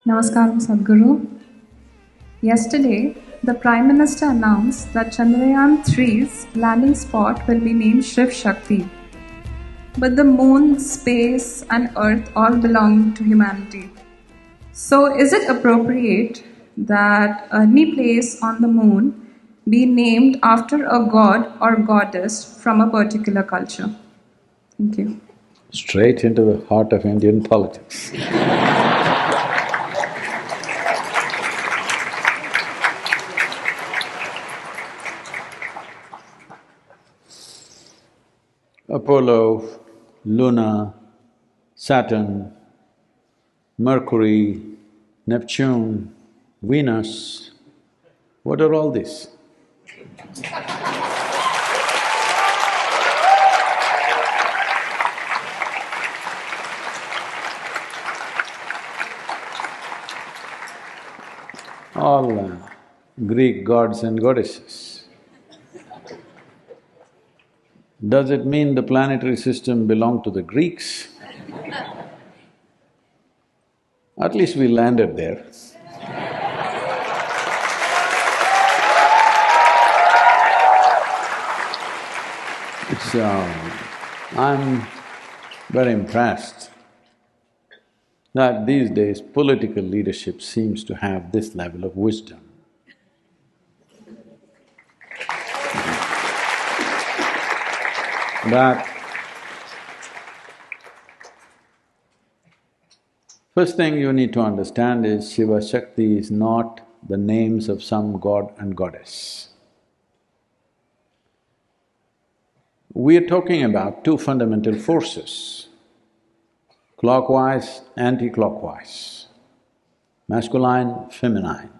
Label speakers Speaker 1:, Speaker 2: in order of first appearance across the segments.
Speaker 1: Namaskaram, Sadhguru. Yesterday, the Prime Minister announced that Chandrayaan 3's landing spot will be named Shakti. But the moon, space, and earth all belong to humanity. So, is it appropriate that any place on the moon be named after a god or goddess from a particular culture? Thank you.
Speaker 2: Straight into the heart of Indian politics. Apollo, Luna, Saturn, Mercury, Neptune, Venus, what are all these? All Greek gods and goddesses. Does it mean the planetary system belonged to the Greeks? At least we landed there. So, I'm very impressed that these days political leadership seems to have this level of wisdom. That first thing you need to understand is Shiva Shakti is not the names of some god and goddess. We are talking about two fundamental forces, clockwise, anti-clockwise, masculine, feminine.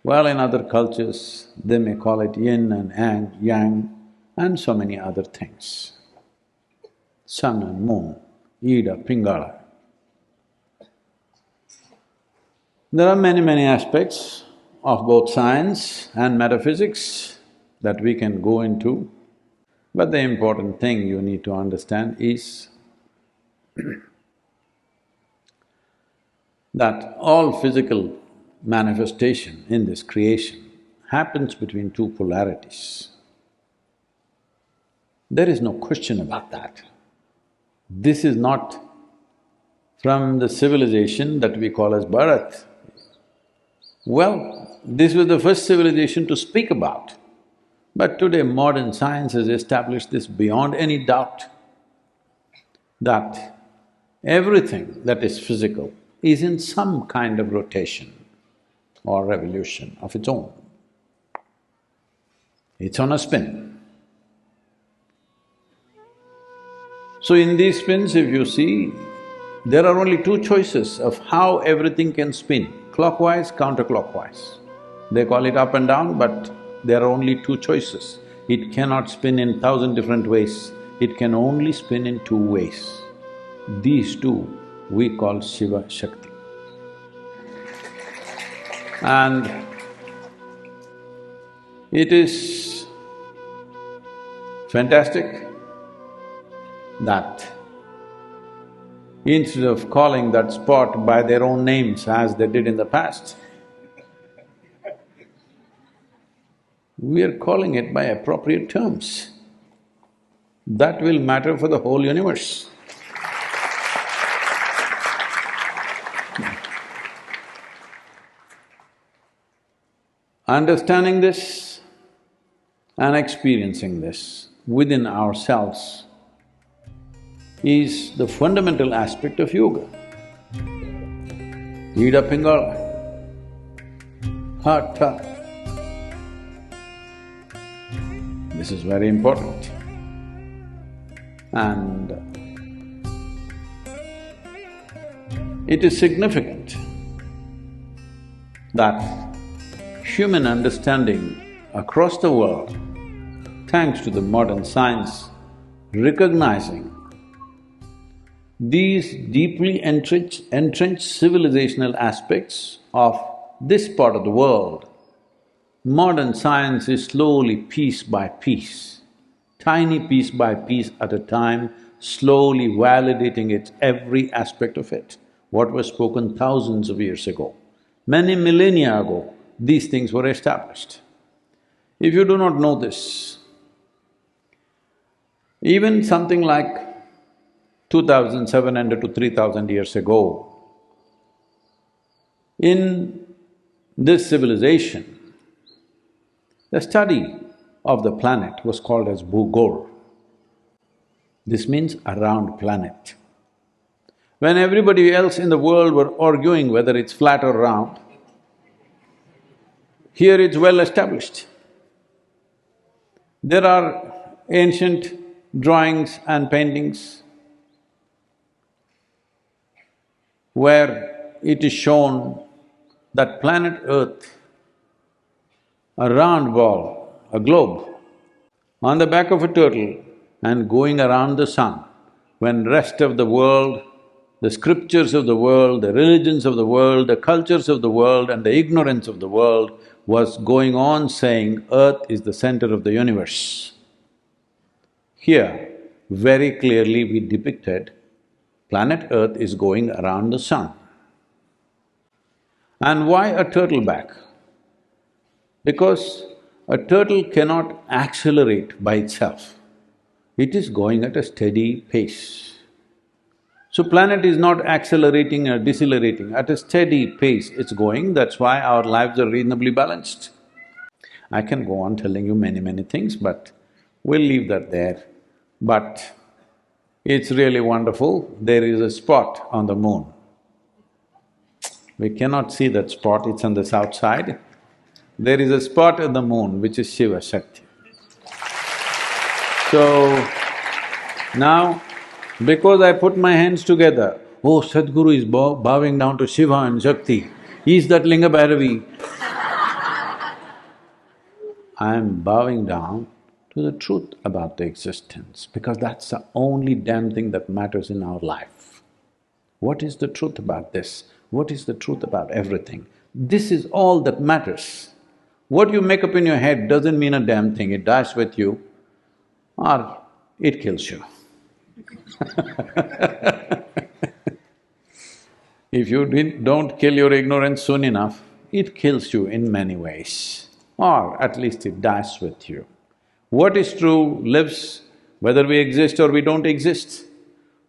Speaker 2: Well, in other cultures, they may call it yin and yang, and so many other things. Sun and moon, Ida, Pingala. There are many aspects of both science and metaphysics that we can go into, but the important thing you need to understand is that all physical manifestation in this creation happens between two polarities. There is no question about that. This is not from the civilization that we call as Bharat. Well, this was the first civilization to speak about, but today modern science has established this beyond any doubt, that everything that is physical is in some kind of rotation or revolution of its own. It's on a spin. So in these spins, if you see, there are only two choices of how everything can spin, clockwise, counterclockwise. They call it up and down, but there are only two choices. It cannot spin in 1,000 different ways, it can only spin in two ways. These two we call Shiva Shakti. And it is fantastic that instead of calling that spot by their own names as they did in the past, we are calling it by appropriate terms. That will matter for the whole universe. Understanding this and experiencing this within ourselves is the fundamental aspect of yoga. Ida Pingala, Hatha. This is very important. And it is significant that human understanding across the world, thanks to the modern science, recognizing these deeply entrenched civilizational aspects of this part of the world, modern science is slowly, piece by piece, tiny piece by piece at a time, slowly validating its every aspect of it. what was spoken thousands of years ago. Many millennia ago, these things were established. If you do not know this, even something like 2,700 to 3,000 years ago, in this civilization, the study of the planet was called as Bhugol. This means around planet. When everybody else in the world were arguing whether it's flat or round, here it's well established. There are ancient drawings and paintings where it is shown that planet Earth, a round ball, a globe, on the back of a turtle and going around the sun, when rest of the world, the scriptures of the world, the religions of the world, the cultures of the world and the ignorance of the world was going on saying Earth is the center of the universe. Here, very clearly we depicted planet Earth is going around the sun. And why a turtle back? Because a turtle cannot accelerate by itself. It is going at a steady pace. So planet is not accelerating or decelerating, at a steady pace it's going, that's why our lives are reasonably balanced. I can go on telling you many things, but we'll leave that there. But it's really wonderful, there is a spot on the moon. We cannot see that spot, it's on the south side. There is a spot on the moon which is Shiva Shakti. So, now, because I put my hands together, oh, Sadhguru is bowing down to Shiva and Shakti, is that Linga Bhairavi? I am bowing down to the truth about the existence, because that's the only damn thing that matters in our life. What is the truth about this? What is the truth about everything? This is all that matters. What you make up in your head doesn't mean a damn thing, it dies with you or it kills you. If you don't kill your ignorance soon enough, it kills you in many ways, or at least it dies with you. What is true lives whether we exist or we don't exist.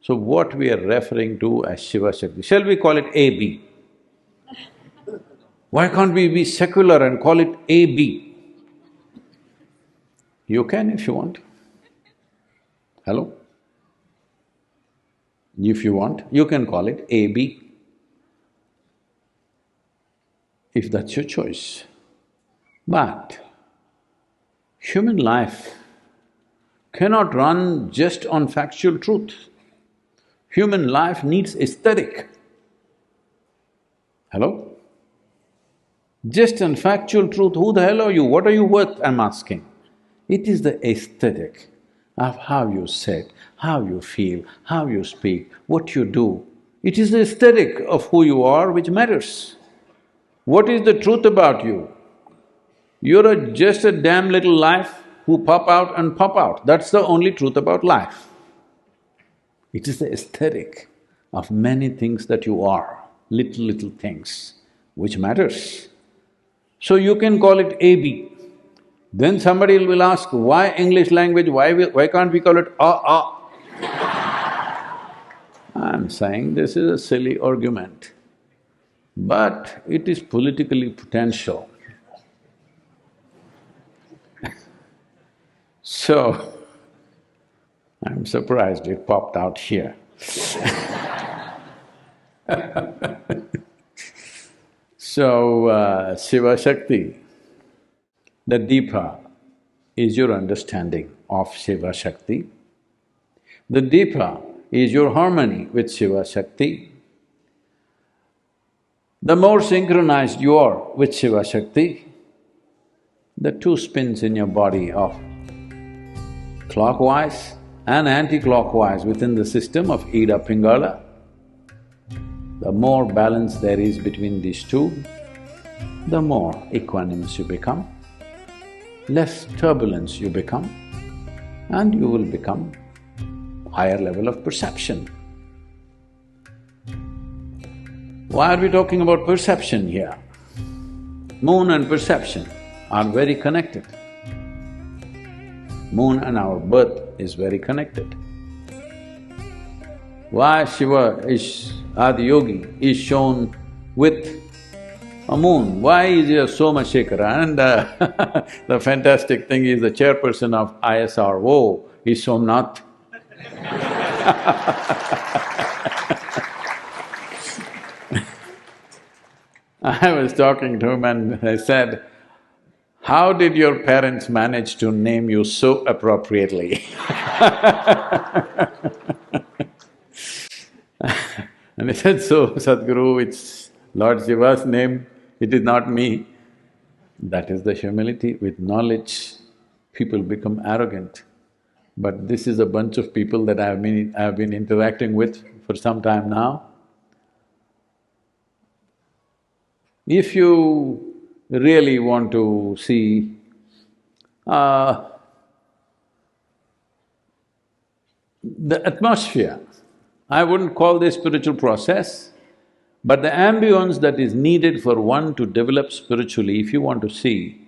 Speaker 2: So what we are referring to as Shiva Shakti, shall we call it AB? Why can't we be secular and call it AB? You can if you want. Hello? If you want, you can call it AB, if that's your choice. But human life cannot run just on factual truth. Human life needs aesthetic. Hello? Just on factual truth, who the hell are you? What are you worth, I'm asking. It is the aesthetic of how you sit, how you feel, how you speak, what you do. It is the aesthetic of who you are which matters. What is the truth about you? You're just a damn little life who pop out and pop out, that's the only truth about life. It is the aesthetic of many things that you are, little things, which matters. So you can call it AB. Then somebody will ask, why English language, why can't we call it I'm saying this is a silly argument, but it is politically potential. So, I'm surprised it popped out here. So, Shiva Shakti, the Deepa is your understanding of Shiva Shakti. The Deepa is your harmony with Shiva Shakti. The more synchronized you are with Shiva Shakti, the two spins in your body of clockwise and anti-clockwise within the system of Ida Pingala, the more balance there is between these two, the more equanimous you become, less turbulence you become, and you will become higher level of perception. Why are we talking about perception here? Moon and perception are very connected. Moon and our birth is very connected. Why Shiva is… Adiyogi is shown with a moon? Why is he a Somashekara? And the fantastic thing is the chairperson of ISRO is Somnath. I was talking to him and I said, "How did your parents manage to name you so appropriately?" And he said, "So, Sadhguru, it's Lord Shiva's name, it is not me." That is the humility. With knowledge, people become arrogant. But this is a bunch of people that I've been interacting with for some time now. If you really want to see the atmosphere, I wouldn't call this spiritual process, but the ambience that is needed for one to develop spiritually, if you want to see,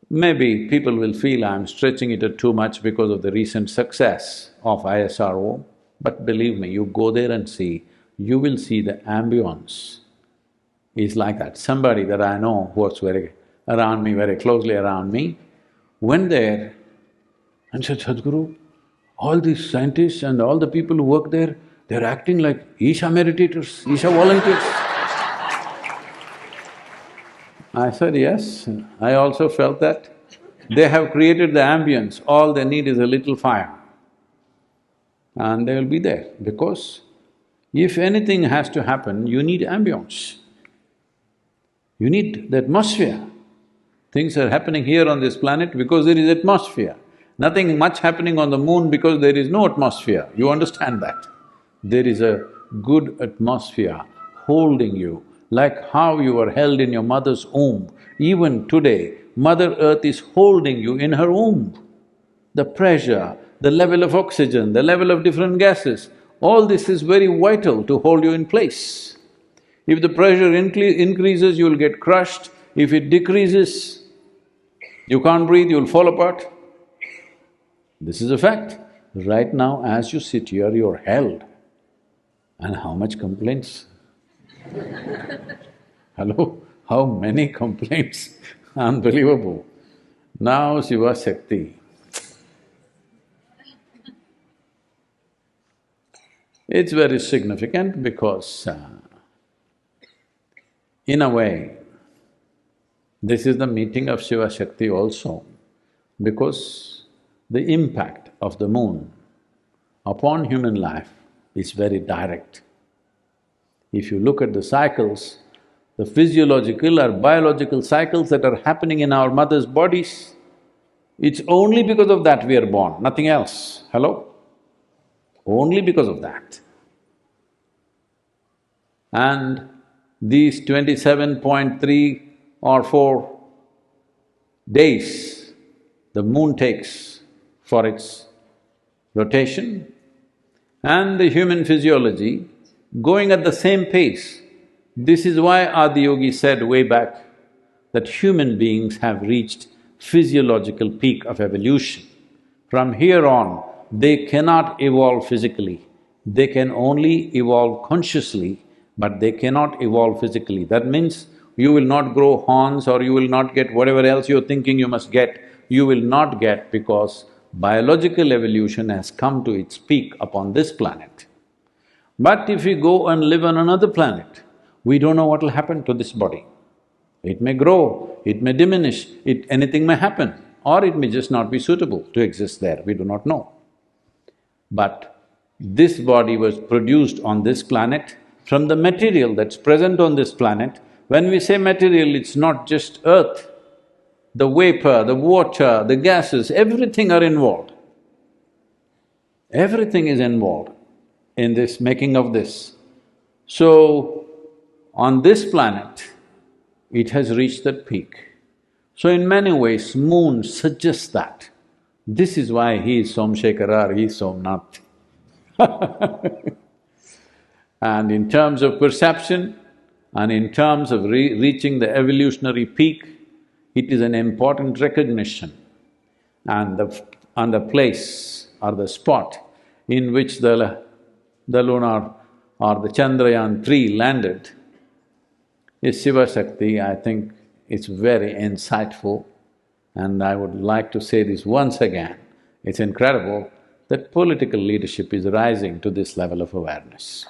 Speaker 2: maybe people will feel I'm stretching it too much because of the recent success of ISRO, but believe me, you go there and see, you will see the ambience is like that. Somebody that I know who works very closely around me, went there and said, "Sadhguru, all these scientists and all the people who work there, they're acting like Isha meditators, Isha volunteers." I said, "Yes, I also felt that. They have created the ambience, all they need is a little fire. And they will be there, because if anything has to happen, you need ambience. You need the atmosphere. Things are happening here on this planet because there is atmosphere. Nothing much happening on the moon because there is no atmosphere, you understand that? There is a good atmosphere holding you, like how you were held in your mother's womb. Even today, Mother Earth is holding you in her womb. The pressure, the level of oxygen, the level of different gases, all this is very vital to hold you in place. If the pressure increases, you'll get crushed. If it decreases, you can't breathe, you'll fall apart. This is a fact. Right now, as you sit here, you're held. And how much complaints? Hello? How many complaints? Unbelievable. Now Shiva Shakti. It's very significant because in a way, this is the meeting of Shiva Shakti also, because the impact of the moon upon human life is very direct. If you look at the cycles, the physiological or biological cycles that are happening in our mother's bodies, it's only because of that we are born, nothing else. Hello? Only because of that. And these 27.3 or 4 days the moon takes for its rotation, and the human physiology going at the same pace. This is why Adiyogi said way back that human beings have reached physiological peak of evolution. From here on, they cannot evolve physically. They can only evolve consciously, but they cannot evolve physically. That means you will not grow horns or you will not get whatever else you're thinking you must get, you will not get, because biological evolution has come to its peak upon this planet. But if we go and live on another planet, we don't know what will happen to this body. It may grow, it may diminish, anything may happen, or it may just not be suitable to exist there, we do not know. But this body was produced on this planet from the material that's present on this planet. When we say material, it's not just earth. The vapor, the water, the gases, everything are involved. Everything is involved in this making of this. So, on this planet, it has reached that peak. So in many ways, moon suggests that. This is why he is Somshekara or he is Somnath. And in terms of perception and in terms of reaching the evolutionary peak, it is an important recognition. And the place or the spot in which the lunar or the Chandrayaan-3 landed is Shiva Shakti. I think it's very insightful, and I would like to say this once again. It's incredible that political leadership is rising to this level of awareness.